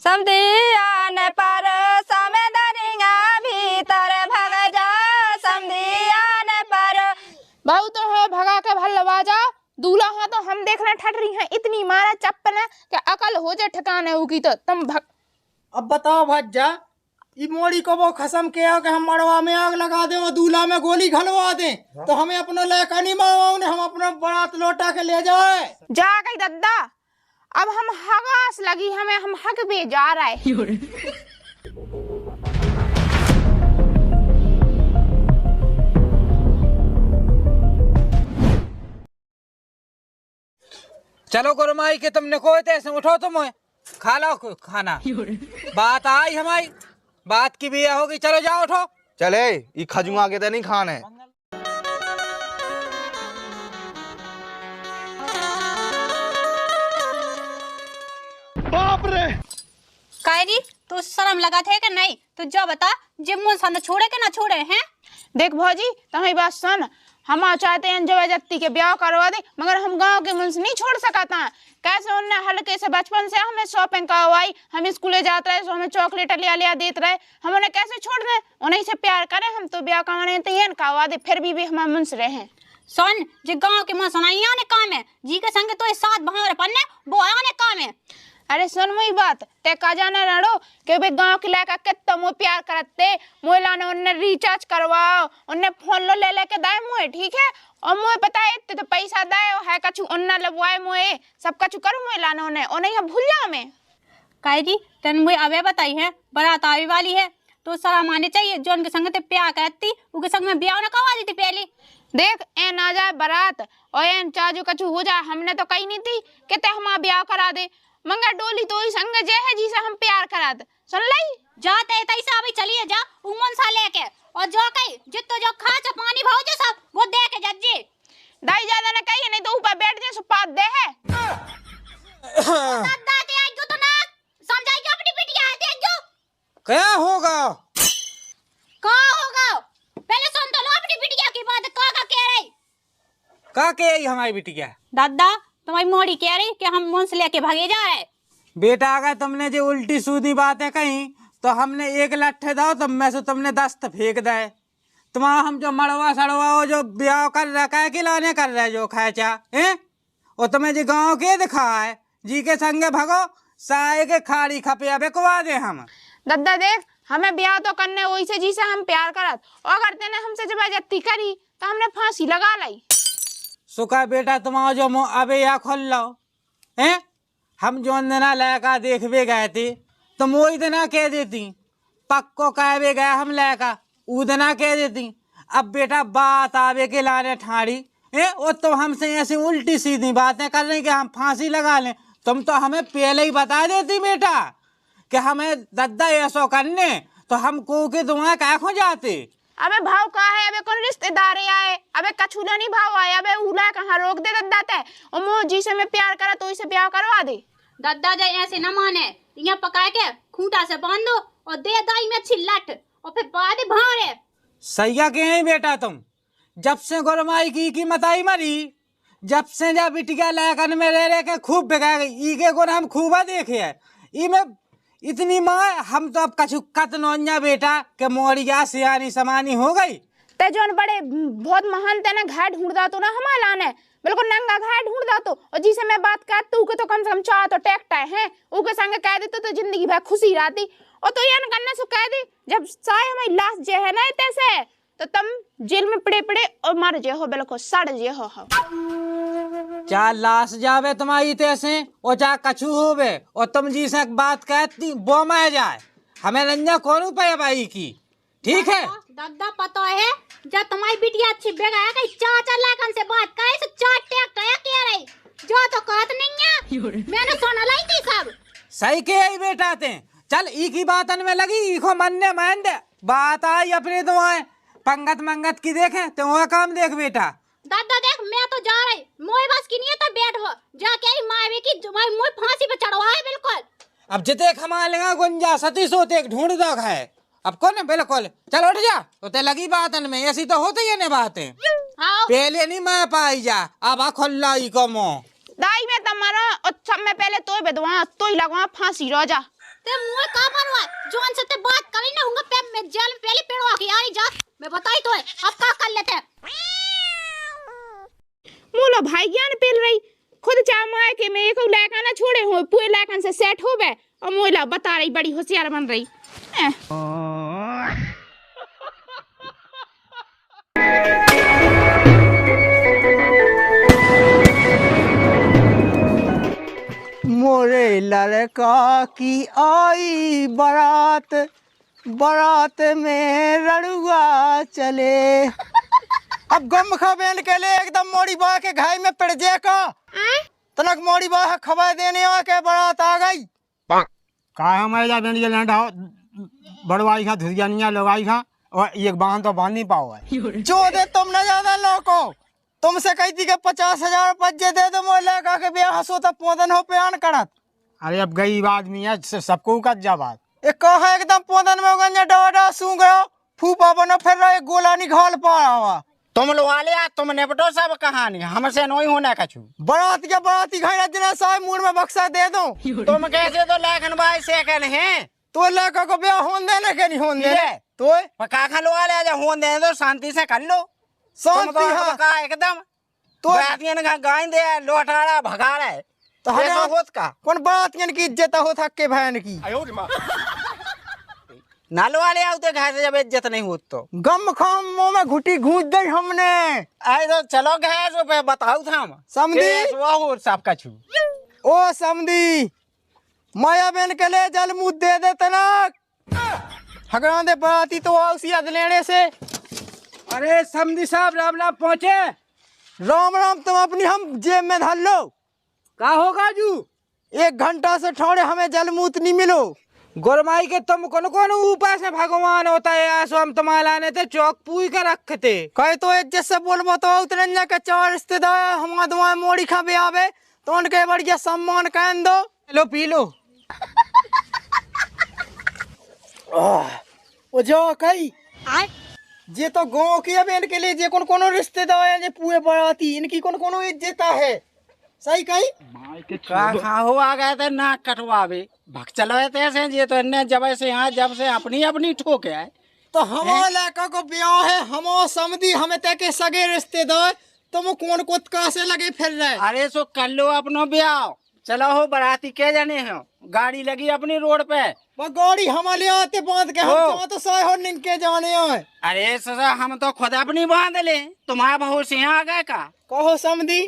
समधियान पर समदरिया भीतर भग जा समधियान पर। बहू तो है भगा के भलवा जा, दूल्हा है तो हम देखना ठट रही हैं इतनी मारा चप्पल है कि अकल हो जाए ठिकाने होगी तो तुम अब बताओ भज्जा, ई मोड़ी को वो खसम के आओ कि हम मड़वा में आग लगा दें और दूल्हा में गोली घलवा दें तो हमें अपना लड़का नहीं मांगवाओ ने हम अपना बारात लौटा के ले जाए। जा गई दद्दा, अब हम हगास लगी हमें, हम हक पे जा रहा है। चलो गुरमाई के तुमने कोई ऐसे उठो तुम खा लो खाना। बात आई हमारी बात की भी होगी, चलो जाओ उठो। चले ये खजुआ के तो नहीं खाने। बाप रे कायरी तू शर्म लगा थे कि नहीं? तू जो बता जिम सन छोड़े के ना छोड़े हैं? देख भौजी तुम्हारी बात सुन, हम चाहते हैं जबरदस्ती के ब्याह करवा दे मगर हम गांव के मुंह से नहीं छोड़ सकता। कैसे उनने हल्के से बचपन से हमें शॉपिंग करवाई, हम स्कूले जाते रहे, सो हमें चॉकलेट लिया देते रहे, हम उन्हें कैसे छोड़ दें? उन्हीं से प्यार करें हम तो ब्याह करवाने तैयार करवा दे, फिर भी हमारे मुंह से रहे। सुन जो गांव के मुंह सुनाई आने काम है जी के संग तो साथ भावर पन्ने वो आने काम है। अरे सुन मुई बात ते का जाना रड़ो कि भाई गांव के लड़का कितना मोह प्यार करते, मोला ने उन्हें रिचार्ज करवाओ, उन्हें फोन लो ले लेके दाए मोए, ठीक है? और मोए पता है इतने तो पैसा दाए है कछु उन्ना लगवाए मोए सब कछु करो मोए लाना उन्हें यहाँ भूल जाओ मैं। कायरी तन मुझे अबे बताई है बारात आवे वाली है तो शर्म आने चाहिए, जो उनके संग ते प्यार करती उनके संग में ब्याह न करवा देती पहले। देख ए ना जाए बारात और एन चाजू कछु हो जाए, हमने तो कही नहीं थी कि ते हमारा ब्याह करा दे, मंगा डोली तो ही संग जे है जिसे हम प्यार करा दे। सुन लाई जाते तैसा अभी चलिए जा उमन सा लेके और जो कही जितो जो खाचा पानी भाव जो सब वो दे के जज्जे दाई ज्यादा ना कहिए नहीं तो ऊपर बैठ जाए सुपात दे है। दादा ते आज तो ना समझाइयो अपनी बिटिया दे जो क्या होगा का होगा पहले सुन तो लो अपनी बिटिया की बात का कह रही का के हमारी बिटिया। दादा तुम्हारी मोड़ी कह रही कि हम मुंह से लेके भागे जा रहे। बेटा अगर तुमने जो उल्टी सूदी बातें कही तो हमने एक लट्ठे दो तो मैं से तुमने 10 फेंक दे। तुम्हारा हम जो मड़वा सड़वा वो जो ब्याह कर रखा है खिलाने कर रहे जो खाचा है और तुम्हें जो गाँव के दिखा है जी के संगे भगो साए के खाड़ी खपिया बेकवा दे हम। दद्दा देख हमें ब्याह तो करने वही से जिसे हम प्यार करत और करते ने हमसे जबरदस्ती करी तो हमने फांसी लगा लाई। सुखा बेटा तुम्हारा जो मुँह अबे या खोल लो हैं, हम जो दिना लड़का देखबे गए थे तुम वही दिना कह देती पक्को कहबे गए हम लड़का ऊ दिना कह देती। अब बेटा बात आवे के लाने ठाड़ी है और तुम हमसे ऐसी उल्टी सीधी बातें कर रही कि हम फांसी लगा लें। तुम तो हमें पहले ही बता देती बेटा कि हमें दद्दा ऐसा करने तो हम को के दुआ क्या खो जाते। अबे भाव का है, अबे कौन रिश्तेदार आए, अबे कछूला नहीं भाव आए, अबे उला कहाँ रोक दे दद्दा ते और मो जी से मैं प्यार करा तो इसे ब्याह करवा दे। दादा जाए ऐसे न माने यहाँ पका के खूंटा से बांध दो और दे दाई में अच्छी लट और फिर बाद भावरे। सैया के हैं बेटा तुम, जब से गोरमाई की मताई मरी जब से जब बिटिया लैकन में रह के खूब बिगा गई ई के गुण हम खूबा देखे है ई में इतनी माँ हम तो अब कछु कत नौन्या बेटा के मोड़िया सियानी समानी हो गई। ते जोन बड़े बहुत महान ते ना घर ढूंढदा तो ना हमारा लाने बिल्कुल नंगा घर ढूंढदा तो और जिसे मैं बात कर तू के तो कम से कम चाह तो टेक्टा है उके संग कह दे तो जिंदगी भर खुशी रहती और तो ये न करने से कह दे जब साय हमारी लाश जे है ना तैसे तो तुम जेल में पड़े पड़े और मर जे हो बिल्कुल सड़ जे हो। चार लाश जावे तुम्हारी तैसे और चाहे कछु होवे और तुम जी से बात कहती वो मैं जाए हमें रंजा कौन पे भाई की ठीक है। दादा पता है जब तुम्हारी बिटिया अच्छी बेगा है कहीं चाचा लाखन से बात करे तो चार टेक है कह रही जो तो कहत नहीं है मैंने सुना लाई थी सब सही के ही बेटा ते चल ई की बातन में लगी ई को मन ने मान दे बात आई अपने दुआएं पंगत मंगत की देखे तो वह काम देख बेटा। दादा देख मैं तो जा रही मोए बस की नहीं है तो बैठ हो जाके मावे की जुमाई मोए फांसी पे चढ़वा है बिल्कुल। अब जिते खमा लेगा गुंजा सती सोते ढूंढ दो है अब कौन बिल्कुल चल उठ जा तो ते लगी बातन में ऐसी तो होती है ने बातें पहले नहीं मैं पाई जा अब खुल्ला ही को मो दाई में तुम्हारा और सब में पहले तो बेदवा तो ही लगवा फांसी रो जा ते मुंह का परवा जोन से ते बात करी ना होंगे पे मैं जेल में पहले पेड़वा के यारी जा मैं बताई तो है अब का कर लेते मोला भाई ज्ञान पेल रही खुद चाह माए के मैं एक लड़का ना छोड़े हो पूरे लड़कन से सेट हो गए और मोला बता रही बड़ी होशियार बन रही मोरे लड़का की आई बारात, बारात में रड़ुआ चले। अब गम खबेन के लिए एकदम मोड़ी बा के घाई में पड़ जे का तनक मोड़ी बा खबर देने आके बारात आ गई। का हमारे जा बेंडिया लैंडा बड़वाई खा धुरियानिया लगाई खा और एक बांध तो बांध नहीं पाओ है। जो दे तुम न ज्यादा लोको तुमसे कही थी कि 50,000 पज्जे दे दो मोले का के ब्याह हसो तब पोदन हो पे आन करत। अरे अब गरीब आदमी है सबको कच जा बात। एक कहा एकदम पोदन में गंजा डाडा सूंग रहो फूफा बनो फिर रहा एक गोला निकाल पा रहा। तुम लोग वाले तुम निपटो सब कहानी हमसे नहीं होना कछु। बारात के बाराती घर दिन साहब मुंह में बक्सा दे दो। तुम कैसे तो लेखन भाई सेकंड है तो लड़का को ब्याह होने देने के नहीं होने देने तो काखा लो वाले जा होने देने दो शांति से कर लो। शांति हाँ का एकदम तो बारातियन का गाय दे लोटाड़ा भगा रहे तो ऐसा होत का कौन बारातियन की इज्जत हो थक के बहन की नाल वाले आते घर से जब इज्जत नहीं होत तो गम खाम मुंह में घुटी घूस दी हमने। आए तो चलो गए पे बताओ था हम समझी वो सब कछु ओ समझी माया बहन के लिए जल मुँह दे दे तनक हगड़ा दे बाराती तो उसी अद लेने से। अरे समधी साहब राम राम पहुँचे। राम राम तुम अपनी हम जेब में धर लो। का होगा जू 1 घंटा से ठौड़े हमें जल मूत नहीं मिलो। गोरमाई के तुम कौन ऊपर से भगवान होता है आसो हम तुम्हारा लाने थे चौक पूई कर रखते कहे तो इज्जत से बोलबो तो उतरंजा के 4 रिश्तेदार हमारा दुआ मोड़ी खा भी आवे तो उनके बढ़िया सम्मान कहन दो। लो पी लो। ओ जो कई जे तो गांव की अब इनके लिए जे कौन रिश्तेदार हैं जे पूरे बाराती इनकी कौन इज्जत है सही कही का हो आ गए थे नाक कटवावे भग चलवे थे ऐसे ये तो इन्ने जब से यहाँ जब से अपनी अपनी ठोके है तो हमारे लड़का को ब्याह है हम समझी हमें तय के सगे रिश्तेदार तुम कौन कुत्का से लगे फिर रहे। अरे सो कर लो अपनो ब्याह चलो हो बाराती के जाने हो गाड़ी लगी अपनी रोड पे वो गाड़ी हमारे आते बांध के हम तो साय हो निंग के जाने आए। अरे ससा हम तो खुद अपनी बांध ले तुम्हारा बहू से यहाँ आ गए का कहो समझी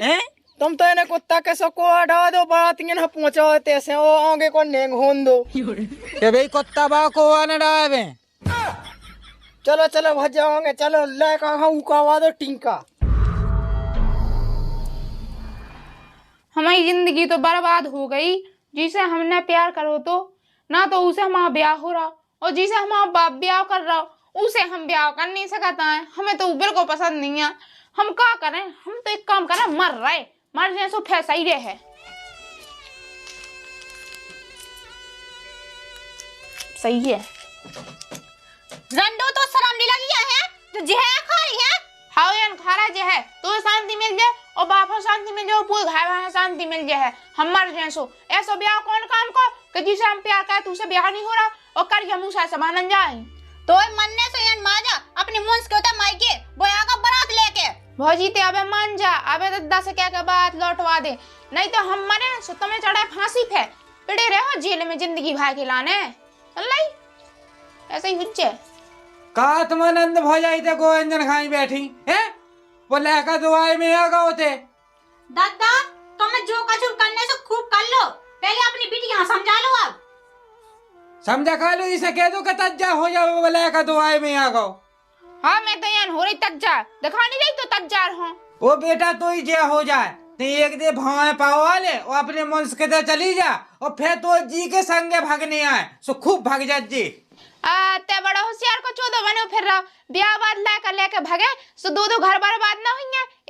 तुम तो इन्हें कुत्ता के सबको हटा दो बारातियन पहुंचाते से वो आगे को नेंग होन दो ये भाई कुत्ता बा को आने डावे। चलो चलो भज जाओगे चलो लड़का उकावा दो टिंका। हमारी जिंदगी तो बर्बाद हो गई जिसे हमने प्यार करो तो ना तो उसे हमारा ब्याह हो रहा और जिसे हमारा बाप ब्याह कर रहा उसे हम ब्याह कर नहीं सकता है। हमें तो बिल्कुल पसंद नहीं है। हम क्या करें हम तो एक काम करें मर रहे मर जाए सो फैसा ही रहे। सही है रंडो तो शर्म नहीं लगी है जो जहर खा रही है। हाँ यार खारा जे है तो शांति मिल जाए और बापा शांति मिल जाए पूरे घर में शांति मिल जाए। हम मर जाए सो ऐसा ब्याह कौन काम को कि जिसे हम प्यार करे तो उसे ब्याह नहीं हो रहा और कर मुँह से मानन जाए तो मनने से यान माजा अपने मुंस के होता मायके बोया का बारात लेके भौजी ते अबे मान जा अबे दद्दा से क्या के बात लौटवा दे नहीं तो हम मरे सो तुम्हें चढ़े फांसी पे पिड़े रहो जेल में जिंदगी भाई के लाने अल्लाह ऐसे ही हुज्जे का तुम आनंद हो जाई थे गोंजन खाई बैठी है वो लहका दुआई में आ गए थे। दादा तुम जो कछु करने से खूब कर लो पहले अपनी बेटी यहाँ समझा लो। अब समझा खा लो इसे कह दो तज्जा हो जाओ वो लहका दुआई में आ गओ। हाँ मैं तो यान हो रही तज्जा दिखा नहीं रही तो तज्जार हूँ वो बेटा तो ही जे हो जाए तो एक दे भाव पाओ वाले और अपने मुल्क के दे चली जा और फिर तो जी के संगे भागने आए सो खूब भाग जा जी। ते बड़ा होशियार को चौदह बने फिर रहा ब्याह बाद लेकर भागे सो दो घर बर्बाद ना हुई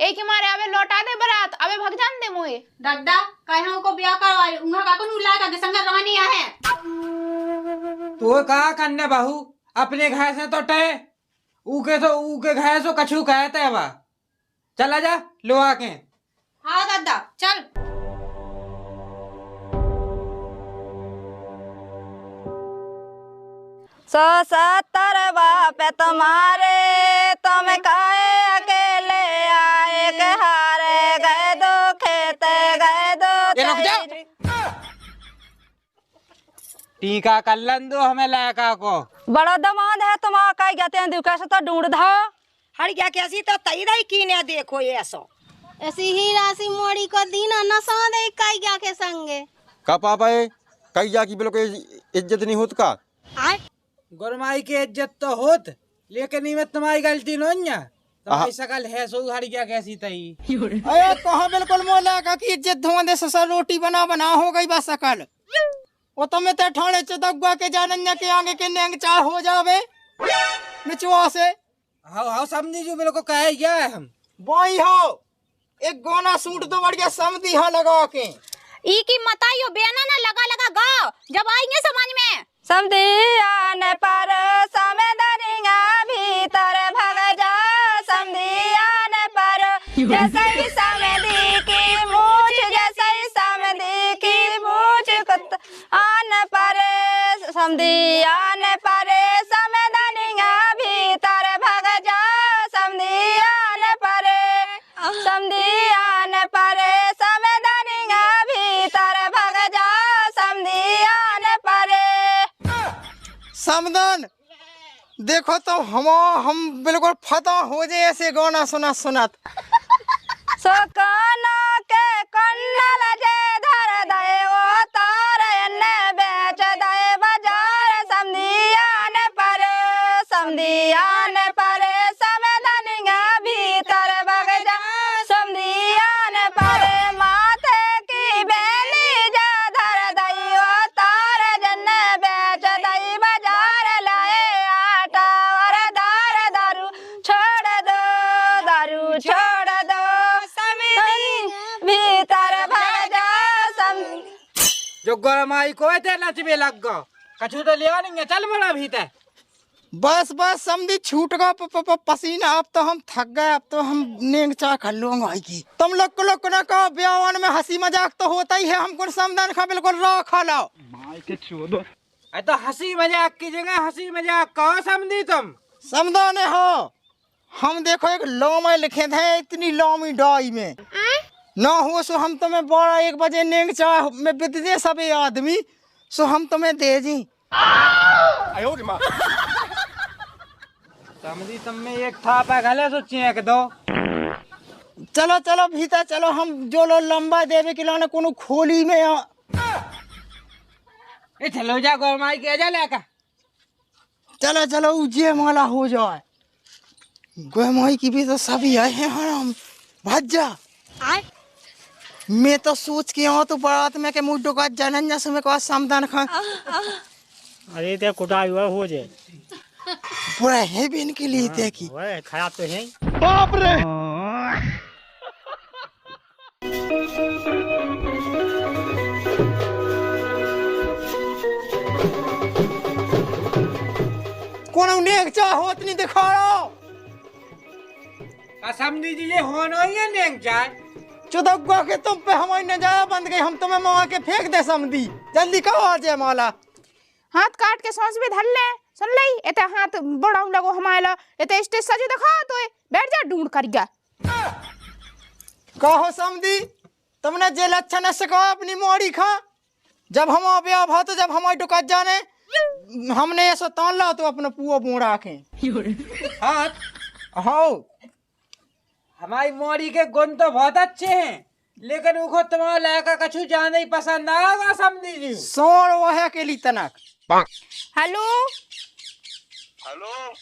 एक ही मारे अबे लौटा दे बारात अबे भाग जान दे मुझे दादा कहे को ब्याह करवाए उन्हा का को ला का संग रहनी है तो कहा करने बहू अपने घर से तो टय ऊके घर से कछु कहते बा चला जा लो आके। हाँ दादा चल 170 बाप तुम्हारे, तुम काहे अकेले आए के हारे गए दो खेत गए दो ये रुक जा। तेरी। टीका कल्लन दो हमें लड़का को। बड़ा दमाद है तुम कहीं जाते हैं दुका से तो ढूंढ दो। हर गया कैसी तो तई रही की ने देखो ये ऐसा ऐसी ही राशि मोड़ी को दीना नसा दे काई क्या के संगे। का पापा है कई जा की बिल्कुल इज्जत नहीं होत का। गुरमाई की इज्जत तो होत, लेकिन इनमें तुम्हारी गलती नहीं है। तुम्हारी शकल है सो हर गया कैसी तई। अरे कहाँ बिल्कुल मोला का की इज्जत धोंदे ससुर रोटी बना बना हो गई बस सकल। वो तुम्हें ते ठाणे चदगुआ के जानन्या के आगे के नेंग चा हो जावे निचवा से। हाँ समझी जो बिल्कुल कहे गया है हम। बाई हो एक गोना सूट तो बढ़िया समझी हाँ लगा के। ई की मताइयो बेना ना लगा लगा गाओ जब आएंगे समझ में। समधियान पर समदरिया भीतर भग जा, समधियान पर जैसे ही समधी की मूछ, जैसे ही समधी की मूछ कुत आन पर, समधियान पर समदरिया भीतर भग जा, समधियान पर, समधियान पर समदरिया भीतर भग जा, समधियान पर। समदन देखो तो हम बिल्कुल फता हो जाए ऐसे गाना सुना सुनत। सो काना के कन्नल जे धर दे वो तारे ने बेच दे बाजार, समधियान पर, समधियान पर समदनिया भीतर भग जा, समधियान पर माथे की बेली जा धर दई वो तारे जन बेच दई बाजार, लाए आटा और दारू छोड़ दो, दारू छोड़ दो, भीतर भग जा सम। जो गुरमाई को है नचबे लग गो कछु तो लिया नहीं है। चल बड़ा भीतर। बस बस समझी छूट गया पसीना। अब तो हम थक गए, अब तो हम नेंग चा कर लूंगा की। तुम लोग को ना कहो ब्यावन में हंसी मजाक तो होता ही है, हमको समदन खा बिल्कुल रॉ खा लाओ। तो हंसी मजाक की जगह हंसी मजाक कहो समझी तुम। समदन हो हम देखो एक लौ में लिखे थे, इतनी लौमी डाई में ना हो सो हम तुम्हें 12-1 बजे नेंग चा में बित दे सभी आदमी, सो हम तुम्हें दे जी। समझी तुम में एक था पे गले सो चेक दो। चलो चलो भीतर चलो, हम जो लो लंबा देवे के लाने कोनो खोली में ए चलो जा गुरमाई के जा लेका। चलो चलो उजे माला हो जाए। गुरमाई की भी तो सभी आए हैं हराम भज्जा। मैं तो सोच के आऊँ तो बारात में के मुड्डो का जनन जैसे में को समदन खा। अरे ते कुटाई हुआ हो जाए पूरा है भी इनके लिए ते की खराब तो है। बाप रे कौन नेक चाहो इतनी दिखा रहा। समझी जी ये होना ही है नेंग चाय। चुदगुआ के तुम पे हमारी नजारा बंद गई, हम तुम्हें मार के फेंक दे समझी। जल्दी कहो आ जाए माला। हाथ काट के सांस भी धर ले। सुन लई एते हाथ बड़ा लगो हमारा एते स्टेज सजे दिखा तो बैठ जा ढूंढ कर गया। कहो समझी तुमने जेल अच्छा न सका अपनी मोड़ी खा। जब हम ब्याह भा तो जब हमारी दुकान जाने हमने ऐसा तान ला तो अपना पुआ बोड़ा के हाथ हाँ। हमारी मोड़ी के गुण तो बहुत अच्छे हैं, लेकिन उनको तुम्हारा लड़का कछु ज्यादा ही पसंद आएगा समझी जी। सोर वो है के लिए तनक। हेलो हेलो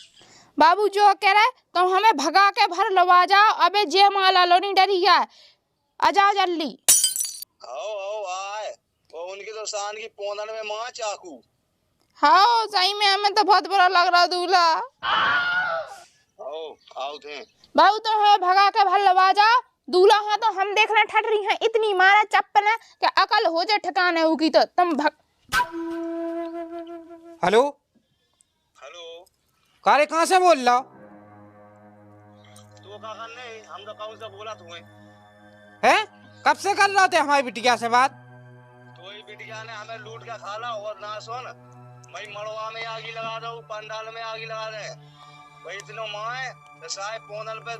बाबू जो कह रहे तुम हमें भगा के भर लवा जाओ। अबे जे माला लो नहीं डरी है, आ जाओ जल्दी। आओ आए वो उनकी तो शान की पोंदन में मां चाकू। हाँ सही में हमें तो बहुत बुरा लग रहा दूल्हा। आओ थे बाबू तो हमें भगा के भर लवा जाओ। दूल्हा हाँ तो हम देखना ठट रही हैं, इतनी मारा चप्पल है कि अकल हो जाए ठिकाने होगी तो तुम हेलो हेलो कारे कहाँ से बोल रहा तो का करने हम तो कौन से बोला तुम्हें है? कब से कर रहे थे हमारी बिटिया से बात? तो ही बिटिया ने हमें लूट के खा ला और ना सुन भाई मड़वा में आगी लगा दो, पंडाल में आगी लगा दे भाई। इतनो माए तो साहे पोनल पे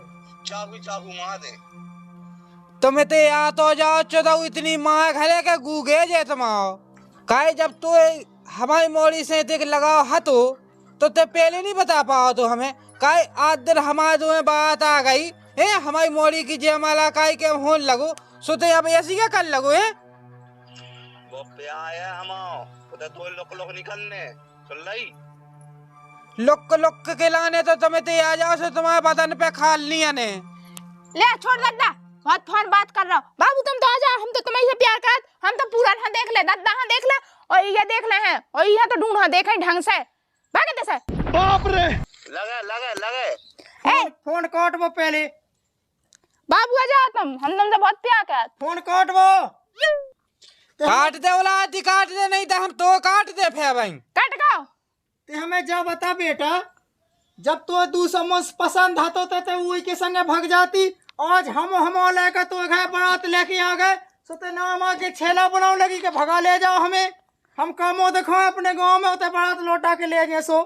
चाकू चाकू मार दे। तुम्हें तो या तो जाओ चौदह इतनी माँ घरे के गूगे जे तुमाओ काहे जब तो हमारी मोड़ी से देख लगाओ हतो तो ते पहले नहीं बता पाओ तो हमें काहे आज दिन हमारे दो बात आ गई है हमारी मोड़ी की जयमाला काहे के होन लगो सोते अब ऐसी क्या कर लगो है वो प्या है हमाओ उधर तो लोक निकलने चल रही लुक के लाने तो तुम्हें तो आ जाओ से तुम्हारे बदन पे खाल नहीं आने। ले छोड़ दद्दा, बहुत फोन बात कर रहा हूँ। बाबू तुम तो आ जाओ, हम तो तुम्हें से प्यार कर, हम तो पूरा हाँ देख ले, दद्दा हाँ देख ले और ये देख ले हैं और ये तो ढूंढ हाँ देखे ढंग से भागे दे से। बाप रे लगे ए फोन काट वो पहले। बाबू आ जाओ तुम, हम तुमसे बहुत प्यार कर। फोन काट वो। काट दे औलादी काट दे नहीं तो हम तो काट दे फिर भाई कट गाओ। ते हमें जा बता बेटा, जब तो दूसरा पसंद आतो तो वही के संगे भाग जाती। आज हम लेकर तो गए बारात लेके आ गए सोते नाम आके छेला बनाओ लगी के भगा ले जाओ हमें। हम कामो देखो अपने गांव में होते बारात लौटा के ले गए सो।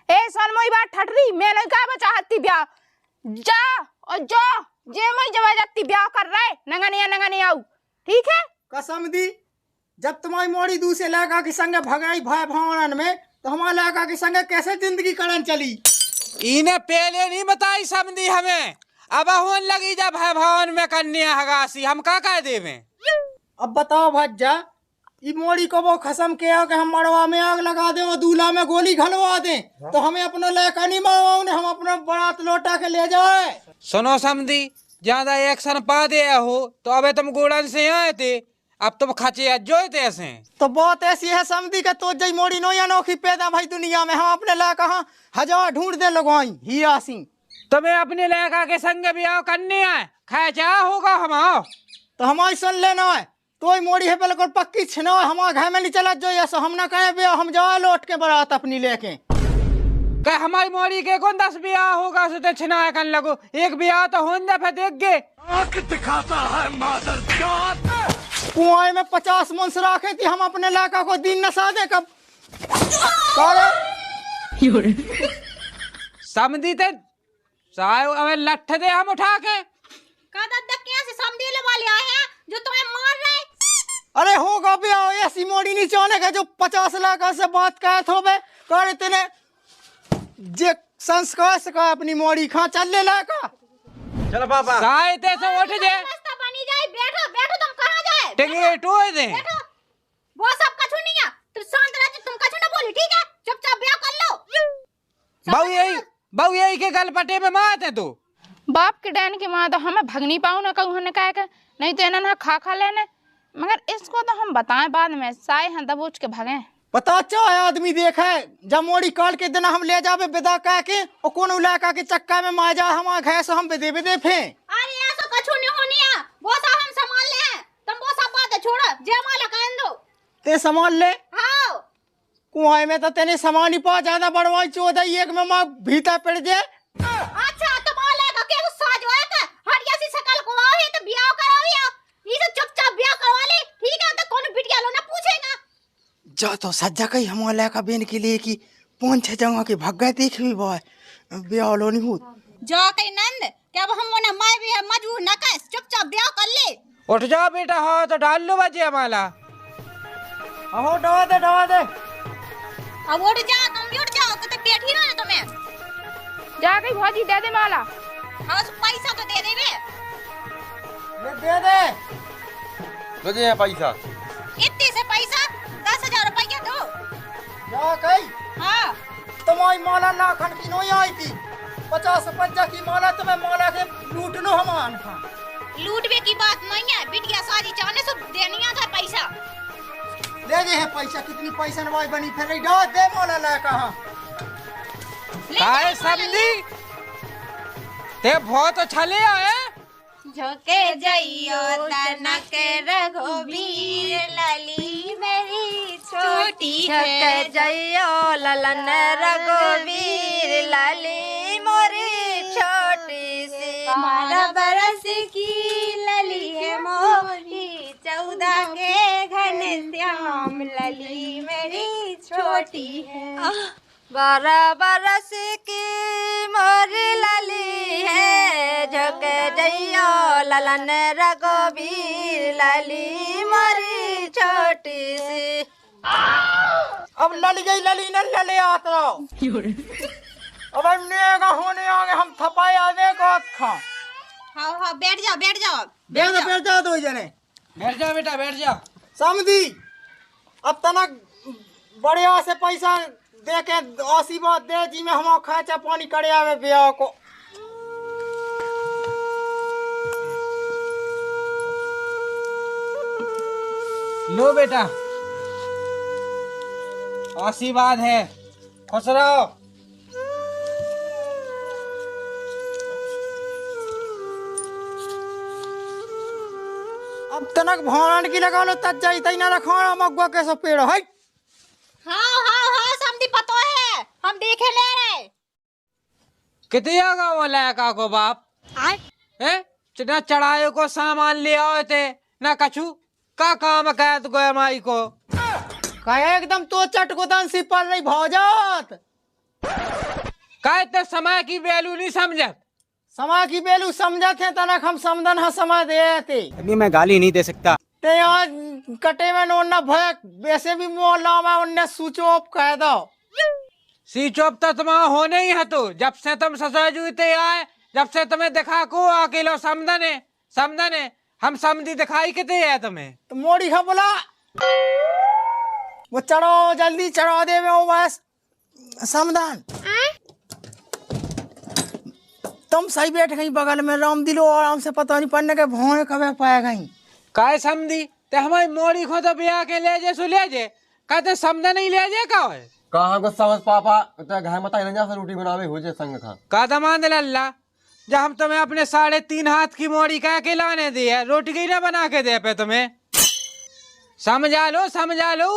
ए सन मोई बात ठटरी मैंने कहा बचा हत्ती ब्याह जा और जो जे मैं जबरदस्ती ब्याह कर रहा है नंगा नहीं आऊ ठीक है। कसम दी जब तुम्हारी मोड़ी दूसरे लड़का के संगे भगाई भाई भावनन में तो हमारे लड़का के संगे कैसे जिंदगी करन चली। इन्हें पहले नहीं बताई समझी हमें अब होन लगी जब है भवन में कन्या हगासी हम का कह देवे। अब बताओ भज्जा ई मोड़ी को वो खसम के आओ कि हम मड़वा में आग लगा दें और दूल्हा में गोली घलवा दें तो हमें अपना लड़का नहीं मरवाओ, हम अपना बारात लौटा के ले जाए। सुनो समझी ज्यादा एक्शन पा दे हो तो अबे तुम गोड़न से आए थे अब तुम खचे अज्जोए थे ऐसे तो बहुत ऐसी है समझी के तो जई मोड़ी नो अनोखी पैदा भाई दुनिया में। हम अपने लड़का हाँ हजार ढूंढ दे लगवाई हीरा सिंह। तुम्हें अपने लड़का के संग ब्याह करने आए खचा होगा हम तो हमारी सुन लेना है तो मोड़ी है बिल्कुल पक्की छिना हमारे घर में नहीं चला जो ऐसा हम ना कहे ब्याह हम जाओ लौट के बारात अपनी लेके। क्या हमारी मोड़ी के कौन 10 ब्याह होगा सुते छिना कर लगो एक ब्याह तो होन दे फिर देख गे आंख दिखाता है मादर जात। कुआं में 50 मुंस रखे थी हम अपने लड़का को दिन नसा दे कब समझी थे साय अबे लठ दे हम उठा के का दद्दा कैसे समझीले वाले आए हैं जो तुम्हें मार रहे। अरे होगा ब्याह ऐसी मोड़ी नहीं चाहने का जो 50 लाख से बात कर थोबे कर इतने जे संस्कार से का अपनी मोड़ी खा चल ले लड़का। चलो पापा साय ते से उठ जे रास्ता बनी जाए। बैठो तुम कहां जाए टिंगे टोए दे बैठो वो सब कछु नहीं है तुम शांत रहो तुम कछु ना बोली ठीक है चुपचाप ब्याह कर लो। बहु यही के गलपटे में मारते तू बाप के डैन की माँ तो हमें भग नहीं पाऊ ना कहूँ ने कह के नहीं तो इन्हें खा लेने मगर इसको तो हम बताएं बाद में साए हैं दबोच के भगे। पता चाहे आदमी देखे जब मोड़ी काल के दिन हम ले जावे विदा कह के और कौन इलाका के चक्का में मा जा हमारे घर से हम विदे फे। अरे ऐसा कछु नहीं होनी है वो सब हम संभाल ले हैं तुम वो सब बातें छोड़ो जयमाला कर दो ते संभाल ले। हाँ कुआं में तो तेने सामान ही पा ज्यादा बड़वाई चौदह एक में माँ भीतर पड़ जाए। अच्छा तो बोले का के गुस्सा जो है का हरिया सी शकल को है तो ब्याह कराओ ये सब चुपचाप ब्याह करवा ले ठीक है तो कौन बिटिया लो ना पूछेगा। जा तो सज्जा कही हमारे लड़का बेन के लिए कि 5-6 जगह के भग गए देख भी बॉय ब्याह लो नहीं हो जा कहीं नंद क्या हम ना माय भी है मजबूर न कर चुपचाप ब्याह कर ले। उठ जाओ बेटा हो तो डाल लो बजे हमारा अहो दवा दे अब उठ जा तुम भी उठ जाओ तो बैठी रहो ना तुम्हें जा गई भौजी दे दे माला। हाँ पैसा तो दे देवे दे मुझे है पैसा इतने से पैसा 10,000 रुपया दो। जा कही हाँ तुम्हारी माला लाखन की नहीं आई थी 50-55 की माला तुम्हें माला के लूटनो हमान था। लूटवे की बात नहीं है बिटिया शादी चाहने से देनिया था पैसा ले जे है पैसा कितनी पैसा नवाई बनी फिर रही दे माला ला कहा काहे समझी ते बहुत अच्छा ले आए झोंके जइयो तनक रघुवीर लाली मेरी छोटी झोंके जइयो ललन रघुवीर लाली मोरी छोटी सी 12 बरस की लली है मोरी 14 के घन श्याम राम लली मेरी छोटी है। 12 बरस की मोरी लली है, झोंके जइयो ललन रघुबीर लली मोरी छोटी सी। अब लली गई लली न लले आत रहो। अब नेगा होने आगे हम थपाए आवे को खा। हाँ बैठ जाओ बैठ जाओ। बैठ जा दो जने। बैठ जाओ बेटा बैठ जाओ। समझी अब तनक बढ़िया से पैसा दे के आशीर्वाद दे जी में हम खर्चा पानी करे आवे ब्याह को। लो बेटा आशीर्वाद है, खुश रहो। अब तनक भौरण की लगा लो तज जाई तई ना रखा मगवा के सब पेड़ है। हाँ समझी पतो है, हम देखे ले रहे। कितने आगा वो लड़का को बाप आए है ना चढ़ाए को सामान ले आओ थे ना कछु का काम कहत गो माई को कहे एकदम तो चटकुदन सी पड़ रही भौजात। कहते समय की वैल्यू नहीं समझत। समय की बेलू समझत है तनक हम समझन हा समय दे थे। अभी मैं गाली नहीं दे सकता। ते यहाँ कटे में नोना भय वैसे भी मोहल्ला में उन्हें स्विच ऑफ कह दो। स्विच ऑफ तो तुम्हारा होने ही है। तो जब से तुम ससुर जूते आए, जब से तुम्हें देखा को अकेलो समझने हम समझी दिखाई कितने है तुम्हें। तो मोड़ी खा बोला वो चढ़ो जल्दी चढ़ा दे वो बस समझान। तुम सही बैठ गई बगल में राम दिलो आराम से पता नहीं पढ़ने के भौए कब पाया गई। काय समझी ते हमारी मोड़ी को तो ब्याह के ले जे सु ले जे कहते समझ नहीं ले जे का है। कहाँ को समझ पापा तो घर मत आई जा रोटी बनावे हो जे संग खा का दमान अल्लाह जब हम तुम्हें अपने 3.5 हाथ की मोड़ी कह के लाने दी है, रोटी की ना बना के दे पे तुम्हें। समझा लो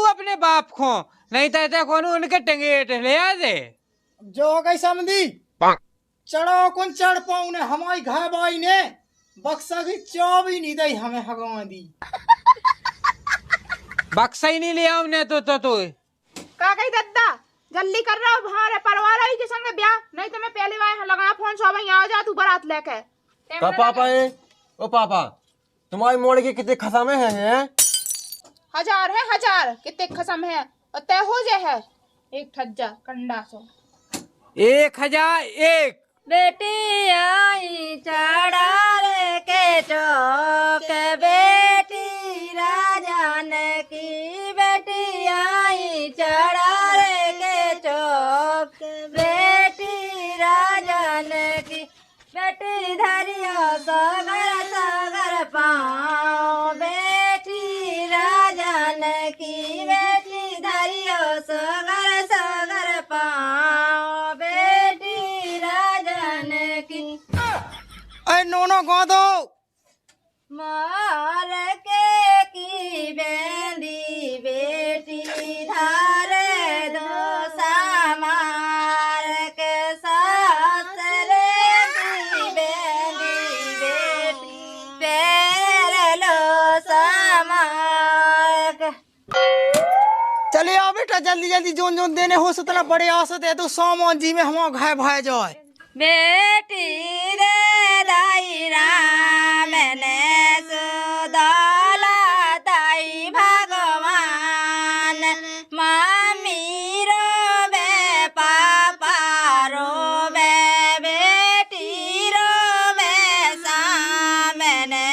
अपने बाप को, नहीं तो कौन उनके टेंगेट ले आ दे। जो हो गई समझी चढ़ो कौन चढ़ पाऊ ने हमारी घर बाई ने बक्सा की चाबी नहीं दी हमें हगवा दी। बक्सा ही नहीं ले आओ ने तो का कही दद्दा जल्दी कर रहा हूँ भारे परवार आई के संग ब्याह, नहीं तो मैं पहली बार लगा फोन सो भाई आ जा तू बारात लेके। का पापा है ओ पापा तुम्हारी मोड़ के कितने खसामे हैं? 1000 है 1000 कितने खसम है और तय हो जाए है एक ठज्जा कंडा सो 1001। बेटी आई चढ़ारे के चौक, बेटी राजान की बेटी आई चढ़ारे के चौक, बेटी राजान की बेटी धरिया सागर पाँव, बेटी राजान की बेटी धरिया सागर पाँव, बेटी राजान की। अरे नोनो गो दो मार के की बेंदी बेटी धारे दो समार के साथ रे की बेंदी बेटी पैर लो समार के। चले आओ बेटा जल्दी जल्दी जोन जोन देने हो सतना बड़े आसत है तो सामान जी में हम घाय भाई जाए। बेटी रे दाई राम ने सुदाला दाई भगवान, मम्मी रो बे पापा रो बे बेटी रो बे सामने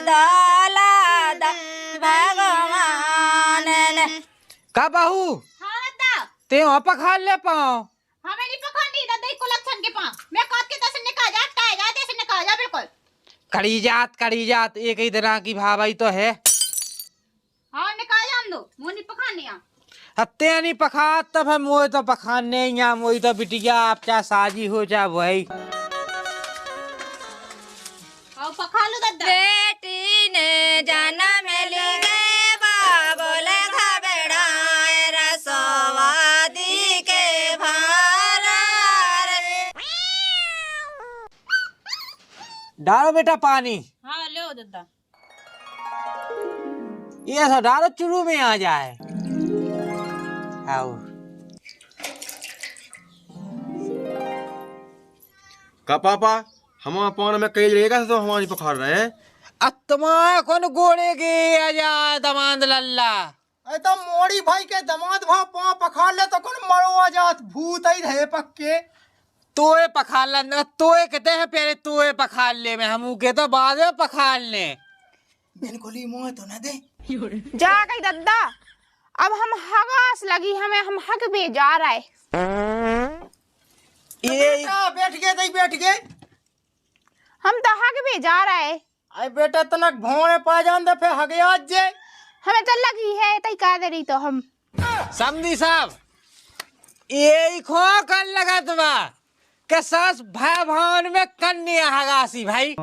दाला दाई भगवान ने। का बहू हाँ दद्दा ते वहाँ पखा ले पाओ। हमें नहीं पकड़नी दद्दा को लक्षण के पास मैं कद के तस निकाल जा टाए जा जैसे निकाल जा बिल्कुल। कड़ी जात एक ही तरह की भाई तो है। हाँ निकाल जान दो मुंह नहीं पकड़नी आ। हत्ते नहीं पखा तब है मोए तो पखाने यहाँ मोई तो बिटिया आप चाहे साजी हो चाहे वही आओ पका लो दद्दा। बेटी ने जन्म ले गए बाबुल घबराए रसवादी के भार। डालो बेटा पानी। हाँ लो दद्दा। ये सब डालो चुरू में आ जाए। आओ का पापा हम पान में कई रहेगा तो हमारी पखाड़ रहे हैं। तुम्हारा कौन गोड़े के आजा दमाद लल्ला। अरे तो मोड़ी भाई के दमाद भाव पाँव पखाड़ ले तो कौन मरो आ जात भूत ही रहे पक्के। तोए पखाड़ लेना, तोए कहते हैं पहले तोए पखाड़ ले में, हम के तो बाद में पखाड़ ले। बिल्कुल ही मुँह तो न दे। जा गई दद्दा, अब हम हगास लगी हमें, हम हक पे जा रहा है। ये बैठ गए दई बैठ गए। हम तो हक पे जा रहा है। अरे बेटा तनक भौरे पा जान दे फिर हगे आज जे। हमें तो लगी है तई कह दे रही तो हम। समझी साहब ये खो कर लगा तुम्हारा के सास भाई भावन में कन्या हगासी भाई।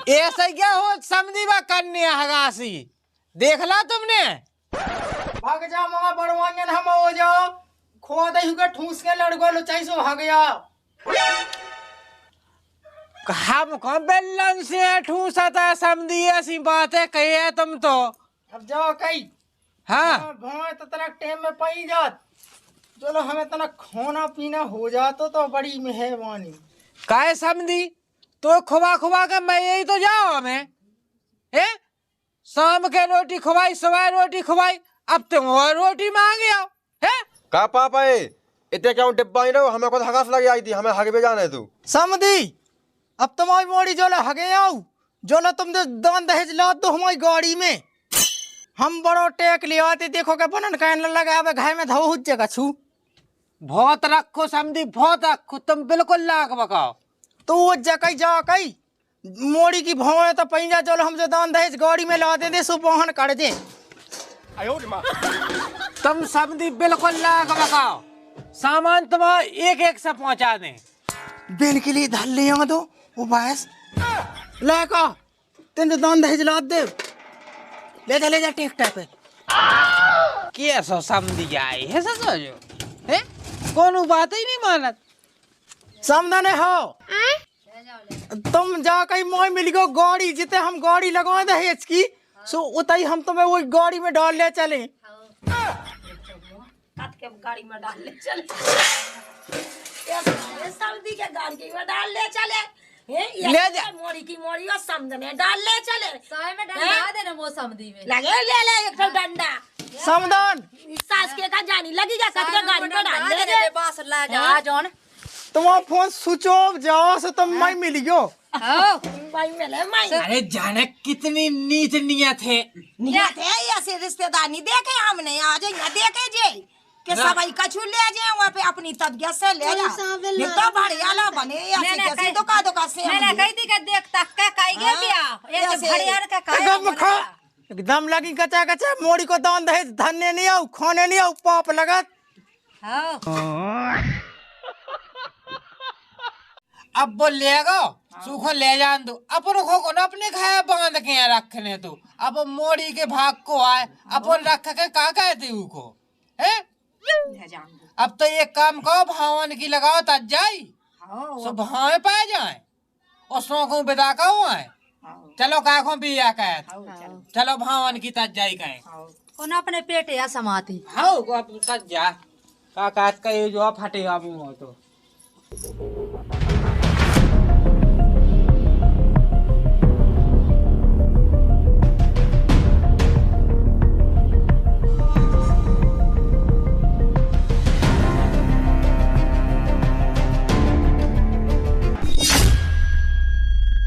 ऐसा क्या हो समझी बा कन्या हगासी देखला तुमने। भाग जा मां बड़वांगन हम हो जाओ खो दई के ठूस के लड़गो लो चाहिए सो हग जा। हम कौन बेलन से ठूसा था समझी ऐसी बातें कही है तुम तो। अब जाओ कई। हाँ भौरे तो तनक टाइम में पई जात। चलो हमें तनक खाना पीना हो जातो तो बड़ी मेहरबानी। काहे समझी तो खुबा खुबा के मैं यही तो जाओ हमें है। शाम के रोटी खुबाई सुबह रोटी खुबाई अब तुम और रोटी मांगे आओ है। का पापा इतने क्यों डिब्बा ही रहो, हमें खुद हगास लगी आई थी, हमें हगे पे जाना है तू। समझी अब तुम्हारी मोड़ी जो लो हगे आओ जो लो तुम दान दहेज ला दो हमारी गाड़ी में। हम बड़ो टेक ले आते देखो के बनन कहने लगा अब घर में धो हुज जगह छू। बहुत रखो समझी बहुत रखो तुम बिल्कुल लाख बकाओ। तो वो जकई जा कई मोड़ी की भौरे तो पैंजा चलो हम जो दान दहेज गाड़ी में ला दे सो वाहन कर दे। तुम समझी बिल्कुल लाख बकाओ सामान तुम्हारा एक एक से पहुंचा दे। बेन के लिए धल ले आ दो वो भैंस ले का तेन दान दहेज ला दे ले जा ट्रैक्टर पे। कैसो समझी जाए है सो जो है कोनो बात ही नहीं मानत। समझने हो तुम जा कहीं मोई मिल गो गाड़ी जिते हम गाड़ी लगवा दहेज की सो उतई हम तुम्हें वो गाड़ी में डाल ले चले। के गाड़ी में डाल ले चले सर्दी के गाड़ी में डाल ले चले ले जा मोड़ी की मोड़ी और समझने डाल ले चले साय में डंडा दे ना वो समधी में लगे ले एक तो डंडा समदान सास के का जानी लगी जा सद के गाड़ी में डाल ले दे बास ला जा जॉन तुम्हारा फोन स्विच ऑफ जाओ से तुम मैं मिल गयो। भाई मिले मैं अरे जाने कितनी नीच नियत है। नियत है ऐसे रिश्तेदार नहीं देखे हमने आज यहाँ देखे जे के सबाई कछु ले जाए वहाँ पे अपनी तबियत से ले जा ये तो बढ़िया बने ऐसे कैसे दुका से मैंने कही थी कि देख तक के काई गे बिया ऐसे बढ़िया का एकदम खा एकदम लगी कचा कचा मोड़ी को दान दहेज धन्य नहीं आओ खाने नहीं आओ पाप लगत। अब वो लेगो सूखो ले जान दो अपन को ना अपने खाया बांध के यहाँ रखने तो अब मोड़ी के भाग को आए अपन रख के का कहते को है। अब तो ये काम करो भावन की लगाओ तज जाई सो भावे पा जाए और सो को बिदा का आए चलो का को बिया कह चलो भावन की तज जाई कहे कौन अपने पेट या समाती हाँ को तज जा का काट के जो फटे आप तो